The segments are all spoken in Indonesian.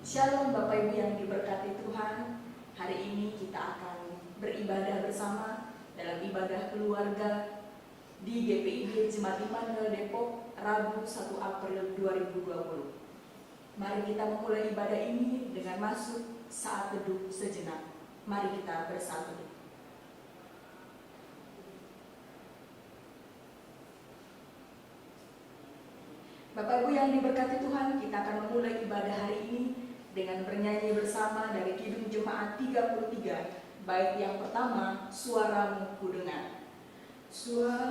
Shalom Bapak Ibu yang diberkati Tuhan. Hari ini kita akan beribadah bersama dalam ibadah keluarga di GPID Jemaat Immanuel Depok, Rabu 1 April 2020. Mari kita memulai ibadah ini dengan masuk saat teduh sejenak. Mari kita bersatu. Bapak Ibu yang diberkati Tuhan, kita akan memulai ibadah hari ini dengan bernyanyi bersama dari Kidung Jemaat 33, bait yang pertama, Suaramu Ku Dengar. Suaramu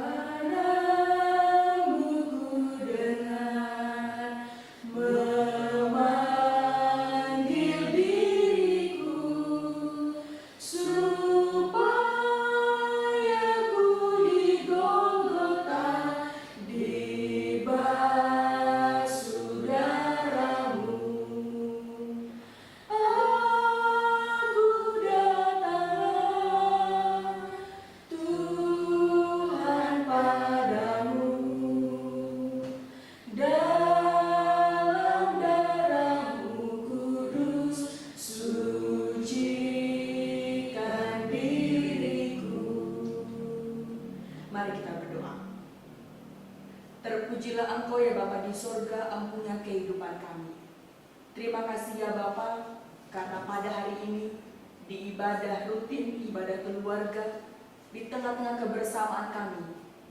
ku dengar, memanggil diriku, supaya ku di Golgota dibasuh darah-Mu. Aku datang, Tuhan, padamu, dalam darah-Mu kudus, sucikan diriku. Mari kita berdoa. Terpujilah Engkau ya Bapa di sorga, empunya kehidupan kami. Terima kasih ya Bapa, karena pada hari ini di ibadah rutin, ibadah keluarga, di tengah-tengah kebersamaan kami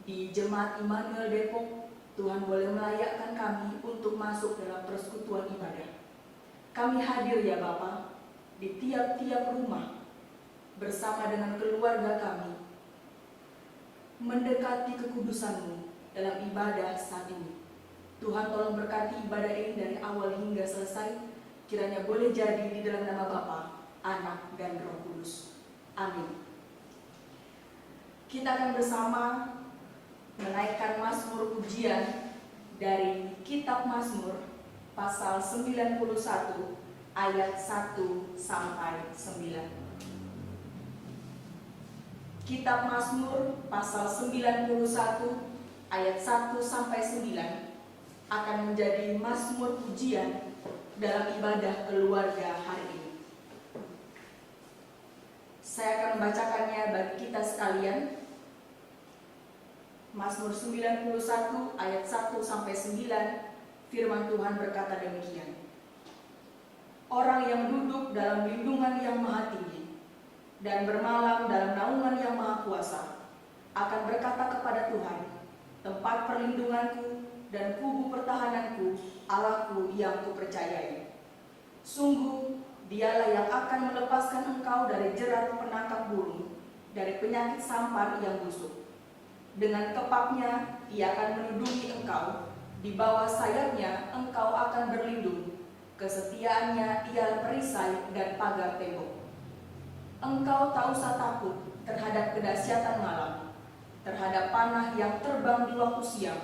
di Jemaat Immanuel Depok, Tuhan boleh melayakkan kami untuk masuk dalam persekutuan ibadah. Kami hadir ya Bapa di tiap-tiap rumah bersama dengan keluarga kami, mendekati kekudusan-Mu dalam ibadah saat ini. Tuhan tolong berkati ibadah ini dari awal hingga selesai, kiranya boleh jadi di dalam nama Bapa, Anak, dan Roh Kudus. Amin. Kita akan bersama menaikkan Mazmur pujian dari Kitab Mazmur pasal 91 ayat 1 sampai 9. Kitab Mazmur pasal 91 ayat 1 sampai 9 akan menjadi Mazmur pujian dalam ibadah keluarga hari ini. Saya akan membacakannya bagi kita sekalian. Mazmur 91 ayat 1 sampai 9, firman Tuhan berkata demikian. Orang yang duduk dalam lindungan yang maha tinggi dan bermalam dalam naungan yang maha kuasa akan berkata kepada Tuhan, tempat perlindunganku dan kubu pertahananku, Allahku yang kupercayai. Sungguh, Dialah yang akan melepaskan engkau dari jerat penangkap burung, dari penyakit sampar yang busuk. Dengan kepaknya, Ia akan melindungi engkau, di bawah sayapnya engkau akan berlindung. Kesetiaannya ialah perisai dan pagar tembok. Engkau tak usah takut terhadap kedahsyatan malam, terhadap panah yang terbang di waktu siang,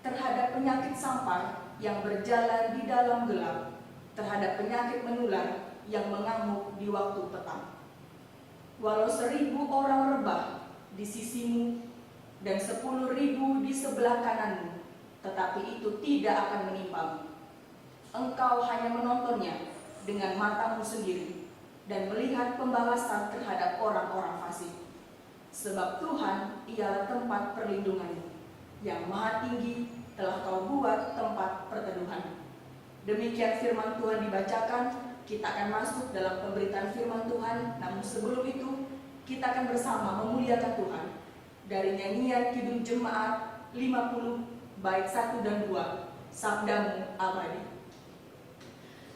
terhadap penyakit sampar yang berjalan di dalam gelap, terhadap penyakit menular yang mengamuk di waktu petang. Walau 1.000 orang rebah di sisimu dan 10.000 di sebelah kananmu, tetapi itu tidak akan menimpamu. Engkau hanya menontonnya dengan matamu sendiri dan melihat pembalasan terhadap orang-orang fasik. Sebab Tuhan ialah tempat perlindunganmu, yang maha tinggi telah kau buat tempat perteduhan. Demikian firman Tuhan dibacakan. Kita akan masuk dalam pemberitaan firman Tuhan. Namun sebelum itu, kita akan bersama memuliakan Tuhan dari nyanyian Kidung Jemaat 50 bait 1 dan 2, Sabdamu Abadi.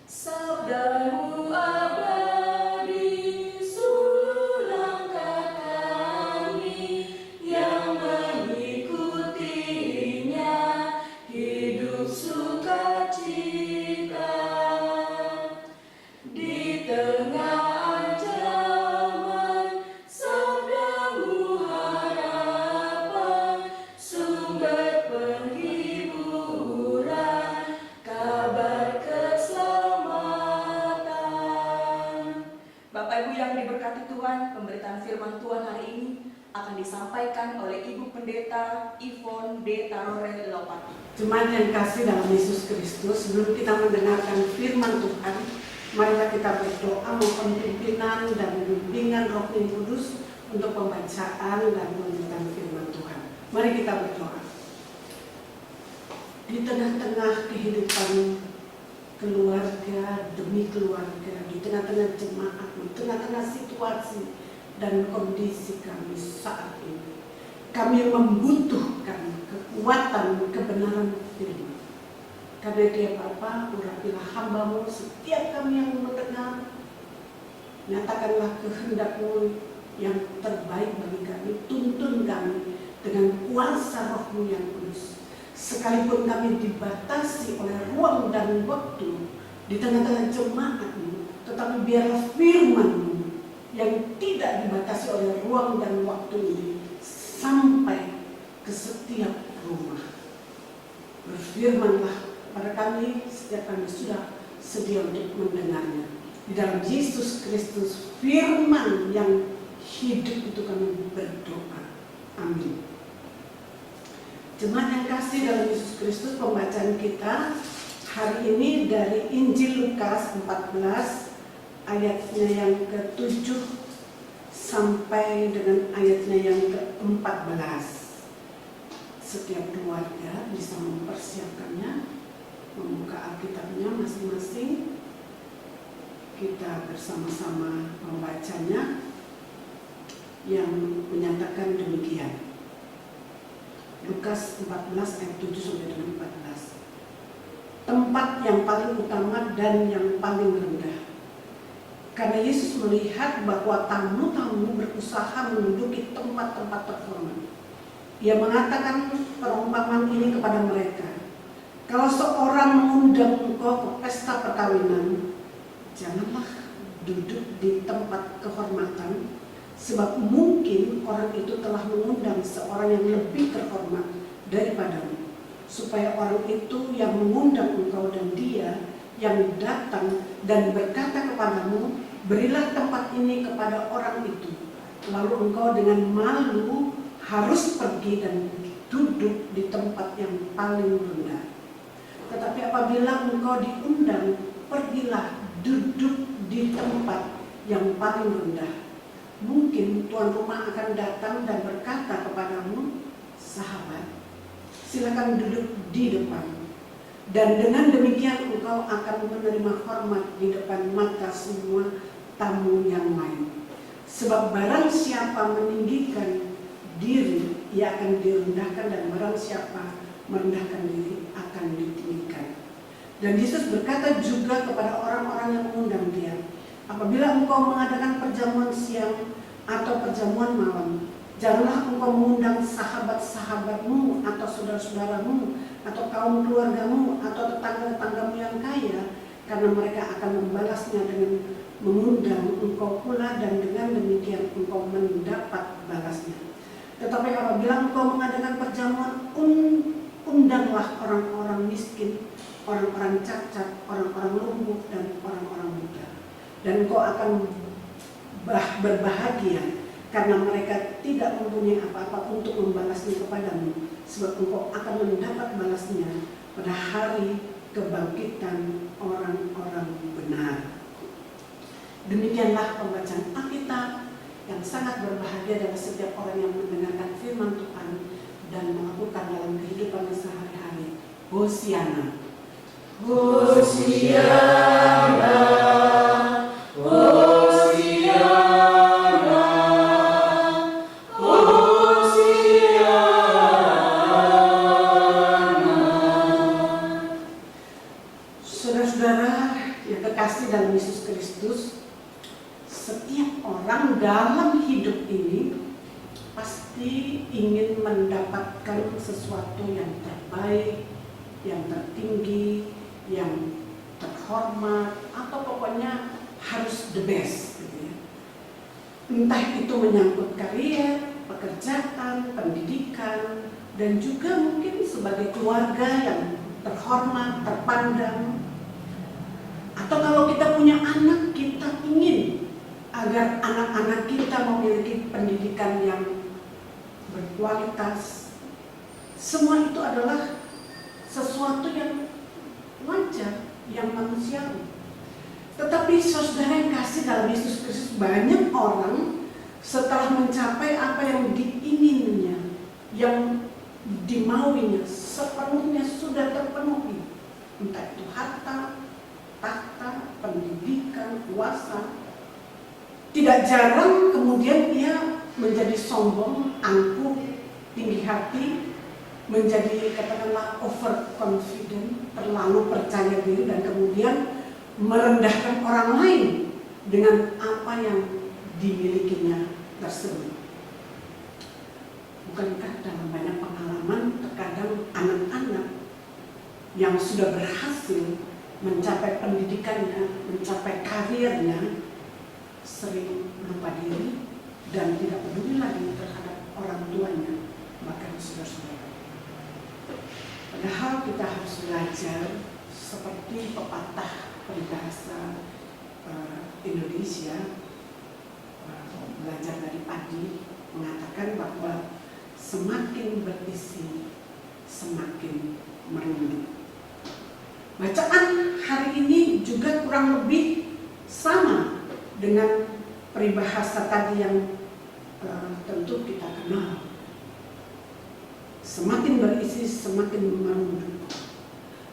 Sabdamu abadi, suluh langkah kami yang mengikutinya, hidup sukacita di tengah ancaman. Sabdamu harapan, sumber penghiburan, kabar keselamatan. Bapak Ibu yang diberkati Tuhan, pemberitaan firman Tuhan hari ini akan disampaikan oleh Ibu Pendeta Ivon D. Tarore Lopati. Jemaat yang kasih dalam Yesus Kristus, sebelum kita mendengarkan firman Tuhan, Marilah kita berdoa mohon pimpinan dan bimbingan Roh Kudus untuk pembacaan dan penjelasan firman Tuhan. Mari kita berdoa. Di tengah-tengah kehidupan keluarga demi keluarga, di tengah-tengah jemaat, di tengah-tengah situasi dan kondisi kami saat ini, kami membutuhkan kekuatan kebenaran firman. Karena dia Bapa, urapilah hamba-Mu, setiap kami yang mendengar, nyatakanlah kehendak-Mu yang terbaik bagi kami, tuntun kami dengan kuasa Roh-Mu yang kudus. Sekalipun kami dibatasi oleh ruang dan waktu di tengah-tengah jemaat-Mu, tetapi biarlah firman-Mu yang tidak dibatasi oleh ruang dan waktu ini sampai ke setiap rumah. Berfirmanlah pada kami setiap kami sudah sedia untuk mendengarnya. Di dalam Yesus Kristus, firman yang hidup itu kami berdoa. Amin. Jemaat yang kasih dalam Yesus Kristus, pembacaan kita hari ini dari Injil Lukas 14 ayatnya yang ke-7 sampai dengan ayatnya yang ke-14. Setiap keluarga bisa mempersiapkannya, membuka Alkitabnya masing-masing. Kita bersama-sama membacanya yang menyatakan demikian. Lukas 14 ayat 7 sampai dengan 14. Tempat yang paling utama dan yang paling rendah. Karena Yesus melihat bahwa tamu-tamu berusaha menduduki tempat-tempat terhormat, Ia mengatakan perumpamaan ini kepada mereka. Kalau seorang mengundang engkau ke pesta perkawinan, janganlah duduk di tempat kehormatan, sebab mungkin orang itu telah mengundang seorang yang lebih terhormat daripadamu, supaya orang itu yang mengundang engkau dan dia yang datang dan berkata kepadamu, berilah tempat ini kepada orang itu, lalu engkau dengan malu harus pergi dan duduk di tempat yang paling rendah. Tetapi apabila engkau diundang, pergilah duduk di tempat yang paling rendah. Mungkin tuan rumah akan datang dan berkata kepadamu, sahabat, silakan duduk di depan. Dan dengan demikian engkau akan menerima hormat di depan mata semua tamu yang lain. Sebab barang siapa meninggikan diri, ia akan direndahkan, dan barang siapa merendahkan diri akan ditinggikan. Dan Yesus berkata juga kepada orang-orang yang mengundang dia, apabila engkau mengadakan perjamuan siang atau perjamuan malam, janganlah engkau mengundang sahabat-sahabatmu atau saudara-saudaramu atau kaum keluargamu atau tetangga-tetanggamu yang kaya, karena mereka akan membalasnya dengan mengundang engkau pula, dan dengan demikian engkau mendapat balasnya. Tetapi apabila engkau mengadakan perjamuan, undanglah orang-orang miskin, orang-orang cacat, orang-orang lumpuh, dan orang-orang muda. Dan engkau akan berbahagia, karena mereka tidak mempunyai apa-apa untuk membalasnya kepadamu, sebab engkau akan mendapat balasnya pada hari kebangkitan orang-orang benar. Demikianlah pembacaan Alkitab yang sangat berbahagia dari setiap orang yang mendengarkan firman Tuhan dan melakukan dalam kehidupan sehari-hari. Hosiana. Hosiana. Hosiana. Hosiana. Saudara-saudara yang terkasih dalam Yesus Kristus, setiap orang dalam hidup ini pasti ingin mendapatkan sesuatu yang terbaik, yang tertinggi, yang terhormat, atau pokoknya harus the best gitu ya. Entah itu menyangkut karier, pekerjaan, pendidikan, dan juga mungkin sebagai keluarga yang terhormat, terpandang. Atau kalau kita punya anak, kita ingin agar anak-anak kita memiliki pendidikan yang berkualitas. Semua itu adalah sesuatu yang wajar, yang manusiawi. Tetapi saudara yang kasih dalam Yesus Kristus, banyak orang setelah mencapai apa yang diinginnya, yang dimauinya, sepenuhnya sudah terpenuhi. Entah itu harta, tahta, pendidikan, kuasa. Tidak jarang kemudian ia menjadi sombong, angkuh, tinggi hati, menjadi katakanlah overconfident, terlalu percaya diri, dan kemudian merendahkan orang lain dengan apa yang dimilikinya tersebut. Bukankah dalam banyak pengalaman terkadang anak-anak yang sudah berhasil mencapai pendidikannya, mencapai karirnya, sering lupa diri dan tidak peduli lagi terhadap orang tuanya, bahkan saudara-saudara. Padahal kita harus belajar seperti pepatah peribahasa Indonesia, belajar dari Padi, mengatakan bahwa semakin berisi, semakin merunduk. Bacaan hari ini juga kurang lebih sama dengan peribahasa tadi yang tentu kita kenal. Semakin berisi, semakin merunduk.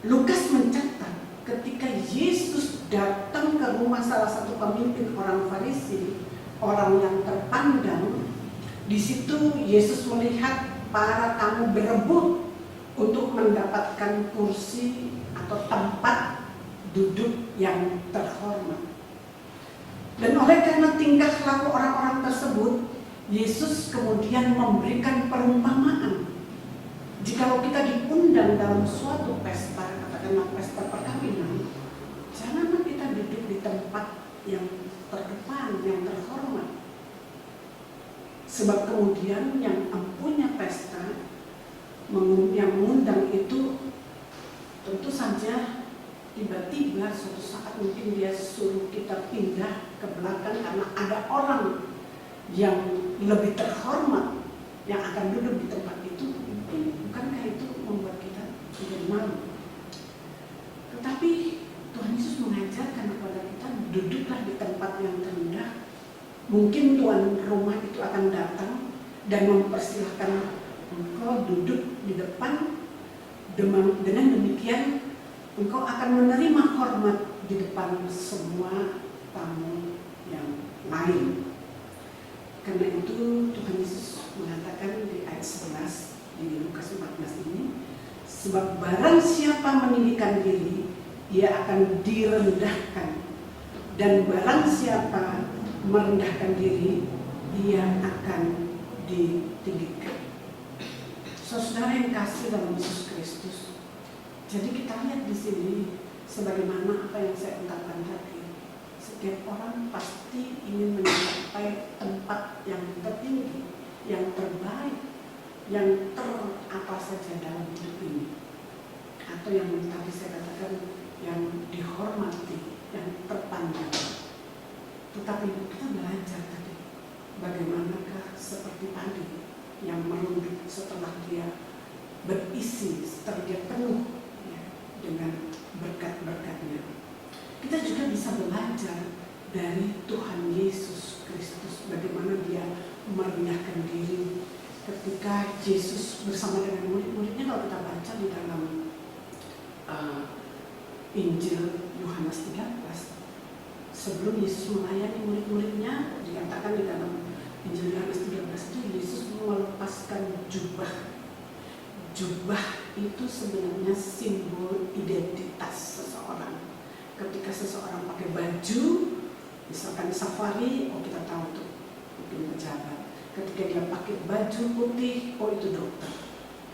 Lukas mencatat ketika Yesus datang ke rumah salah satu pemimpin orang Farisi, orang yang terpandang, di situ Yesus melihat para tamu berebut untuk mendapatkan kursi atau tempat duduk yang terhormat. Dan oleh karena tingkah laku orang-orang tersebut, Yesus kemudian memberikan perumpamaan. Jikalau kita diundang dalam suatu pesta, katakanlah pesta perkawinan, janganlah kita duduk di tempat yang terdepan, yang terhormat. Sebab kemudian yang empunya pesta, yang mengundang itu, tentu saja tiba-tiba suatu saat mungkin dia suruh kita pindah ke belakang karena ada orang yang lebih terhormat yang akan duduk di tempat itu. Bukankah itu membuat kita menjadi malu? Tetapi Tuhan Yesus mengajarkan kepada kita, duduklah di tempat yang terendah. Mungkin tuan rumah itu akan datang dan mempersilahkan engkau duduk di depan. Dengan demikian engkau akan menerima hormat di depan semua tamu yang lain. Karena itu Tuhan Yesus mengatakan di ayat 11 di Lukas 14 ini, sebab barang siapa meninggikan diri, ia akan direndahkan, dan barang siapa merendahkan diri, ia akan ditinggikan. Saudara yang kasih dalam Yesus Kristus, jadi kita lihat di sini sebagaimana apa yang saya ungkapkan tadi, setiap orang pasti ingin mencapai tempat yang tertinggi, yang terbaik, yang apa saja dalam hidup ini, atau yang tadi saya katakan yang dihormati, yang terpandang. Tetapi kita belajar tadi, bagaimanakah seperti tadi yang merunduk setelah dia berisi, setelah dia penuh ya, dengan berkat-berkatnya. Kita juga bisa belajar dari Tuhan Yesus Kristus, bagaimana dia merendahkan diri ketika Yesus bersama dengan murid-muridnya. Kalau kita baca di dalam Injil Yohanes 13, sebelum Yesus melayani murid-muridnya, dikatakan di dalam Injil Yohanes 13 itu Yesus melepaskan jubah. Jubah itu sebenarnya simbol identitas seseorang. Ketika seseorang pakai baju, misalkan safari, oh kita tahu tuh mungkin pejabat. Ketika dia pakai baju putih, oh itu dokter.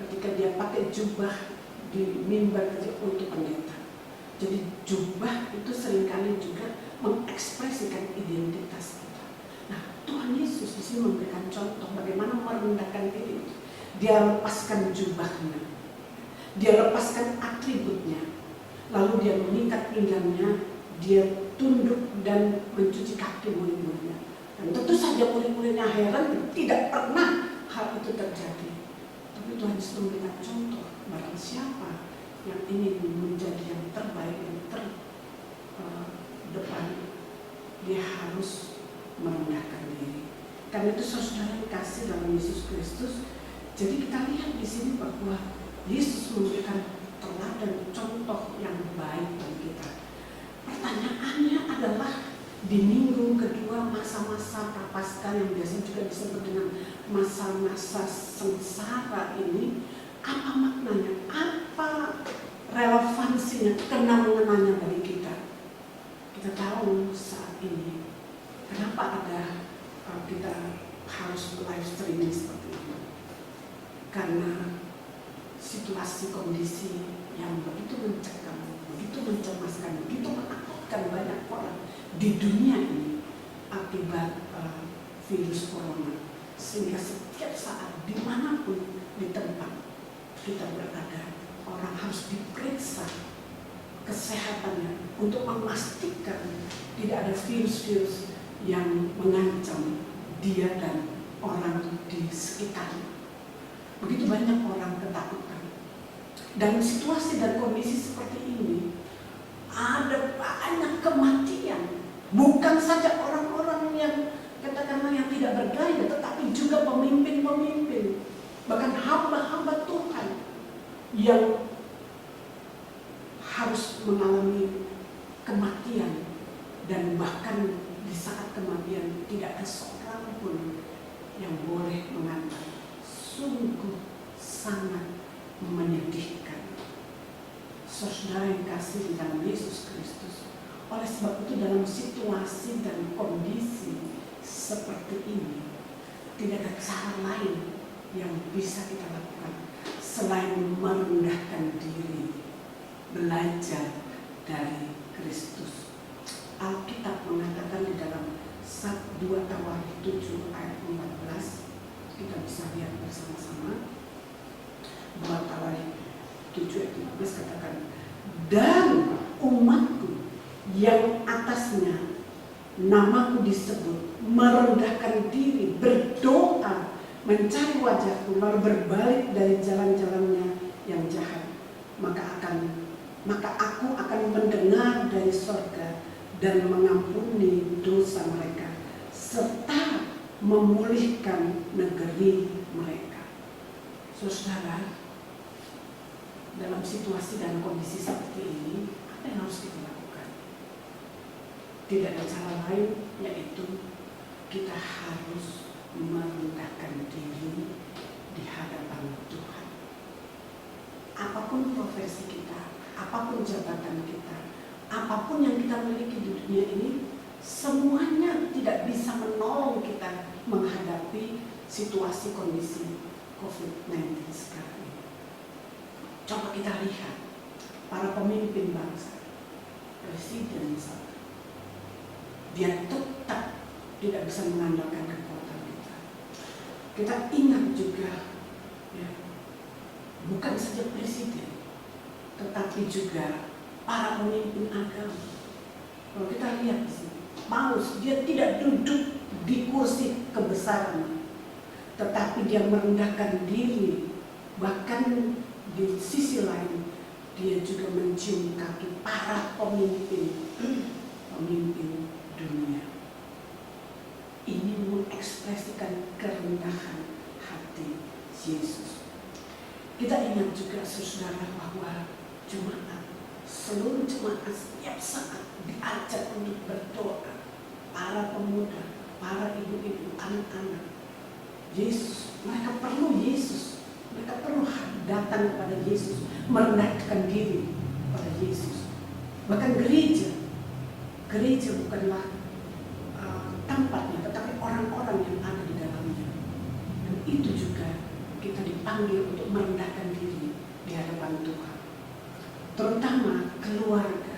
Ketika dia pakai jubah di mimbar kerja, oh itu pendeta. Jadi jubah itu seringkali juga mengekspresikan identitas kita. Nah, Tuhan Yesus di sini memberikan contoh bagaimana merendahkan diri. Dia lepaskan jubahnya, dia lepaskan atributnya, lalu dia mengikat pinggangnya, dia tunduk dan mencuci kaki murid-muridnya. Dan tentu saja murid-muridnya heran, tidak pernah hal itu terjadi. Tapi Tuhan Yesus memberikan contoh, barang siapa yang ingin menjadi yang terbaik, yang terdepan, dia harus merendahkan diri. Karena itu saudara yang kasih dalam Yesus Kristus. Jadi kita lihat di sini bahwa Yesus memberikan teladan contoh yang baik bagi kita. Pertanyaannya adalah di minggu kedua masa-masa prapaskah yang biasa juga disebut dengan masa-masa sengsara ini, apa maknanya? Apa relevansinya, kena-mengenanya bagi kita? Kita tahu saat ini kenapa kita harus live streaming seperti itu, karena situasi kondisi yang begitu mencekam, begitu mencemaskan, begitu menakutkan banyak orang di dunia ini akibat virus corona, sehingga setiap saat dimanapun di tempat kita berada, orang harus diperiksa kesehatannya untuk memastikan tidak ada virus-virus yang mengancam dia dan orang di sekitarnya. Begitu banyak orang ketakutan. Dan situasi dan kondisi seperti ini, ada banyak kematian. Bukan saja orang-orang yang katakanlah yang tidak berdaya, tetapi juga pemimpin-pemimpin, bahkan hamba-hamba Tuhan yang harus mengalami kematian. Dan bahkan di saat kematian tidak ada seorang pun yang boleh mengatakan. Sungguh sangat menyedihkan. Saudara yang kasih di dalam Yesus Kristus, oleh sebab itu dalam situasi dan kondisi seperti ini, tidak ada cara lain yang bisa kita lakukan selain merendahkan diri, belajar dari Kristus. Alkitab mengatakan di dalam 2 Tawarikh 7 ayat 14, kita bisa lihat bersama-sama. 2 Tawarikh 7 ayat 15 katakan, dan umatku yang atasnya namaku disebut merendahkan diri, berdoa, mencari wajahku, lalu berbalik dari jalan-jalannya yang jahat, maka aku akan mendengar dari sorga dan mengampuni dosa mereka serta memulihkan negeri mereka. Saudara, dalam situasi dan kondisi seperti ini, apa yang harus kita lakukan? Tidak ada cara lain, yaitu kita harus merendahkan diri di hadapan Tuhan. Apapun profesi kita, apapun jabatan kita, apapun yang kita miliki di dunia ini, semuanya tidak bisa menolong kita menghadapi situasi kondisi COVID-19 sekarang ini. Coba kita lihat para pemimpin bangsa, presiden misalnya, dia tetap tidak bisa mengandalkan kekuatan kita. Kita ingat juga, ya, bukan saja presiden, tetapi juga para pemimpin agama. Kalau kita lihat di sini, Paulus, dia tidak duduk di kursi kebesaran, tetapi dia merendahkan diri. Bahkan di sisi lain, dia juga mencium kaki para pemimpin dunia. Ini mengekspresikan kerendahan hati Yesus. Kita ingat juga saudara bahwa seluruh jemaat setiap saat diajak untuk berdoa. Para pemuda, para ibu-ibu, anak-anak, Yesus, mereka perlu Yesus. Mereka perlu datang kepada Yesus, merendahkan diri pada Yesus. Bahkan gereja bukanlah tempatnya, tetapi orang-orang yang ada di dalamnya. Dan itu juga kita dipanggil untuk merendahkan diri di hadapan Tuhan. Terutama keluarga.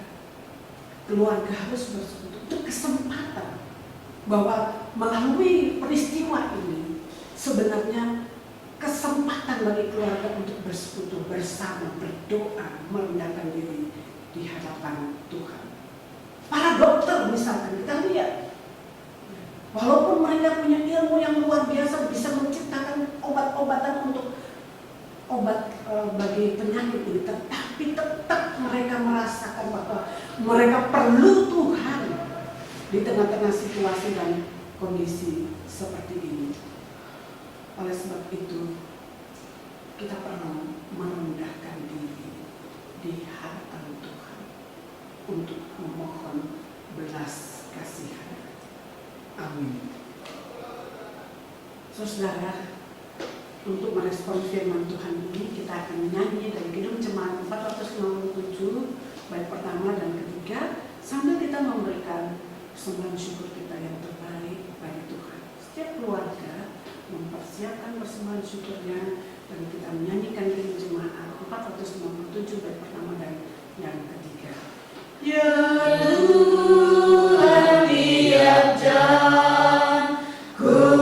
Keluarga harus bersekutu. Itu kesempatan bahwa melalui peristiwa ini sebenarnya kesempatan bagi keluarga untuk bersekutu bersama, berdoa, merendahkan diri di hadapan Tuhan. Para dokter misalkan, kita lihat, walaupun mereka punya ilmu yang luar biasa, bisa menciptakan obat-obatan untuk obat bagi penyakit ini, tetapi tetap mereka merasakan bahwa mereka perlu Tuhan di di tengah-tengah situasi dan kondisi seperti ini. Oleh sebab itu, kita perlu merendahkan diri di hadapan Tuhan untuk memohon belas kasihan. Amin. Saudara, untuk merespon firman Tuhan ini, kita akan menyanyi dari Kidung Jemaat 457, bait pertama dan ketiga, sambil kita memberikan persembahan syukur kita yang terbaik bagi Tuhan. Setiap keluarga mempersiapkan persembahan syukurnya, dan kita menyanyikan Kidung Jemaat 457, bait pertama dan yang ketiga. Ya Tuhan, tiap jam ku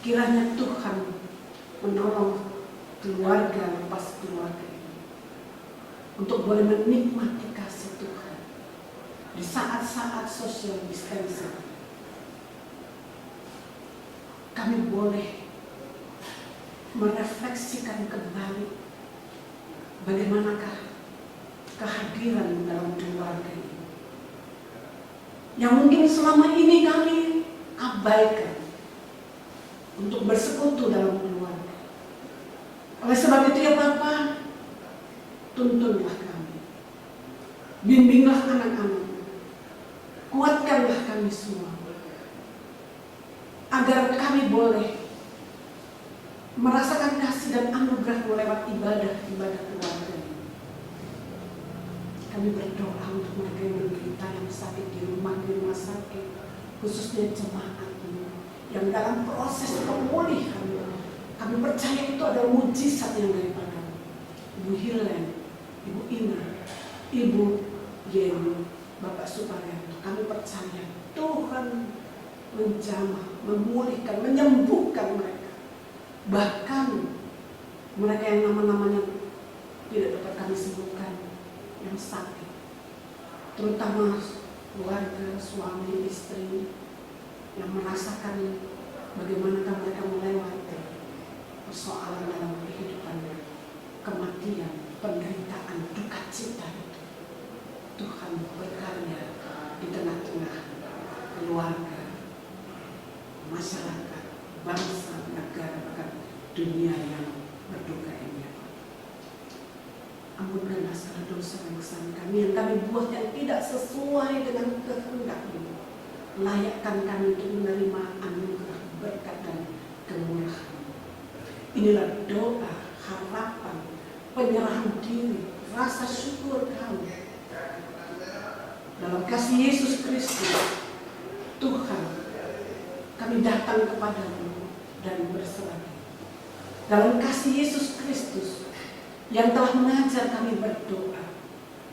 kiranya Tuhan menolong keluarga lepas keluarga ini untuk boleh menikmati kasih Tuhan di saat-saat social distancing. Kami boleh merefleksikan kembali bagaimanakah kehadiran dalam keluarga ini yang mungkin selama ini kami abaikan untuk bersekutu dalam keluarga. Oleh sebab itu ya Bapa, tuntunlah kami, bimbinglah anak-anak, kuatkanlah kami semua, agar kami boleh merasakan kasih dan anugerah lewat ibadah-ibadah keluarga ini. Kami berdoa untuk mereka yang menderita, yang sakit di rumah sakit, khususnya jemaat ini yang dalam proses pemulihan. Kami percaya itu adalah mujizat yang daripada Ibu Hilen, Ibu Ina, Ibu Yeni, Bapak Suparyanto. Kami percaya Tuhan menjamah, memulihkan, menyembuhkan mereka. Bahkan mereka yang nama-namanya tidak dapat kami sembuhkan, yang sakit, terutama keluarga, suami, istri, yang merasakan bagaimana mereka melewati persoalan dalam kehidupannya, kematian, penderitaan, duka cita itu. Tuhan berkarya di tengah-tengah keluarga, masyarakat, bangsa, negara, bahkan dunia yang berduka ini. Ampunkanlah segala dosa dan kesalahan kami yang kami buat yang tidak sesuai dengan kehendak-Mu. Layakkan kami untuk menerima anugerah, berkat dan kemurahan. Inilah doa, harapan, penyerahan diri, rasa syukur kami. Dalam kasih Yesus Kristus, Tuhan, kami datang kepadamu dan berserah diri. Dalam kasih Yesus Kristus yang telah mengajar kami berdoa,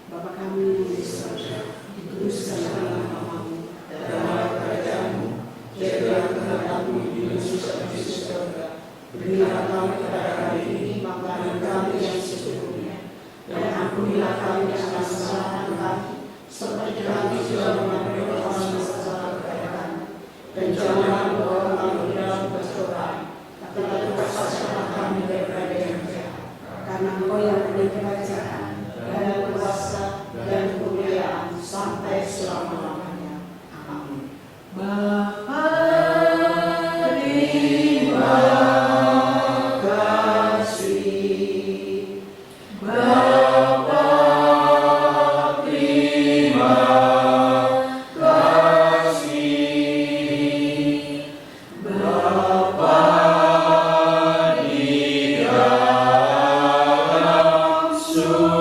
Bapa kami yang di surga, dikuduskanlah namamu, datanglah kerajaanmu, jadilah kehendakmu di bumi seperti di surga. Berilah kami kepada kami ini makanan kami yang secukupnya, dan ampunilah kami akan kesalahan kami, seperti kami juga mengampuni orang yang bersalah kepada kami. Dan janganlah membawa kami dalam pencobaan, tetapi lepaskanlah kami daripada yang jahat. Karena Engkau yang punya kerajaan dan kuasa dan kemuliaan sampai selama-lamanya. Amin. Bapa, terima kasih. Bapa, terima kasih. Bapa di dalam surga.